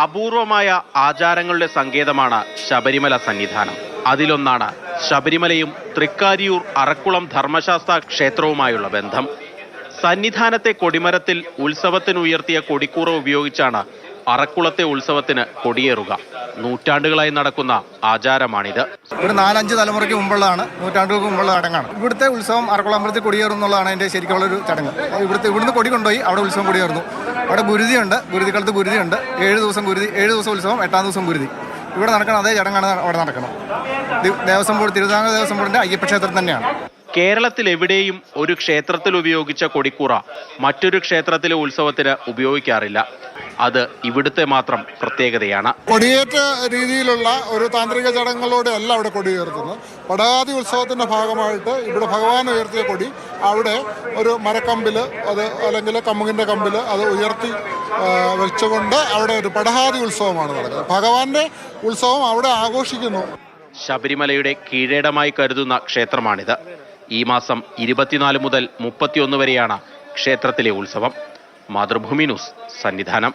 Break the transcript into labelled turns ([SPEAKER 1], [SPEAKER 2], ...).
[SPEAKER 1] അപൂർവമായ ആചാരങ്ങളുടെ സങ്കേതമാണ് ശബരിമല സന്നിധാനം. അതിലൊന്നാണ് ശബരിമലയും തൃക്കാരിയൂർ അറക്കുളം ധർമ്മശാസ്ത്ര ക്ഷേത്രവുമായുള്ള ബന്ധം. സന്നിധാനത്തെ കൊടിമരത്തിൽ ഉത്സവത്തിനുയർത്തിയ കൊടിക്കൂറ ഉപയോഗിച്ചാണ് അറക്കുളത്തെ ഉത്സവത്തിന് കൊടിയേറുക. നൂറ്റാണ്ടുകളായി നടക്കുന്ന ആചാരമാണിത്.
[SPEAKER 2] ഒരു 4-5 തലമുറയ്ക്ക് മുമ്പുള്ളതാണ്, നൂറ്റാണ്ടുകൾക്ക് മുമ്പുള്ള ചടങ്ങാണ്. ഇവിടുത്തെ ഉത്സവം അറക്കുളം അമ്പലത്തിൽ കൊടിയേറും എന്നുള്ളതാണ് എൻ്റെ ശരിക്കുള്ളൊരു ചടങ്ങ്. ഇവിടുന്ന് കൊടി കൊണ്ടുപോയി അവിടെ ഉത്സവം കൊടിയേറുന്നു. അവിടെ ഗുരുതിയുണ്ട്, ഗുരുതിക്കാലത്ത് ഗുരുതിയുണ്ട്. 7 ദിവസം ഗുരുതി, 7 ദിവസം ഉത്സവം, 8-ാം ദിവസം ഗുരുതി. ഇവിടെ നടക്കണം അതേ ചടങ്ങാണ് അവിടെ നടക്കണം. ദേവസ്വം ബോർഡ്, തിരുവിതാംകൂർ ദേവസ്വം ബോർഡിൻ്റെ അയ്യപ്പ ക്ഷേത്രം തന്നെയാണ്.
[SPEAKER 1] കേരളത്തിൽ എവിടെയും ഒരു ക്ഷേത്രത്തിൽ ഉപയോഗിച്ച കൊടിക്കൂറ മറ്റൊരു ക്ഷേത്രത്തിലെ ഉത്സവത്തിന് ഉപയോഗിക്കാറില്ല. അത് ഇവിടുത്തെ മാത്രം പ്രത്യേകതയാണ്.
[SPEAKER 3] കൊടിയേറ്റ രീതിയിലുള്ള ഒരു താന്ത്രിക ചടങ്ങുകളോടെ അല്ല അവിടെ കൊടിയേറുന്നത്. പടകാതി ഉത്സവത്തിന്റെ ഭാഗമായിട്ട് ഇവിടെ ഭഗവാൻ ഉയർത്തിയ കൊടി അവിടെ ഒരു മരക്കമ്പിൽ അത് അല്ലെങ്കിൽ കമുകിന്റെ കമ്പിൽ അത് ഉയർത്തി വെച്ചുകൊണ്ട് അവിടെ ഒരു പടഹാതി ഉത്സവമാണ് നടക്കുന്നത്. ഭഗവാന്റെ ഉത്സവം അവിടെ ആഘോഷിക്കുന്നു.
[SPEAKER 1] ശബരിമലയുടെ കീഴേടമായി കരുതുന്ന ക്ഷേത്രമാണിത്. ഈ മാസം 24 മുതൽ 31 വരെയാണ് ക്ഷേത്രത്തിലെ ഉത്സവം. മാതൃഭൂമി ന്യൂസ്, സന്നിധാനം.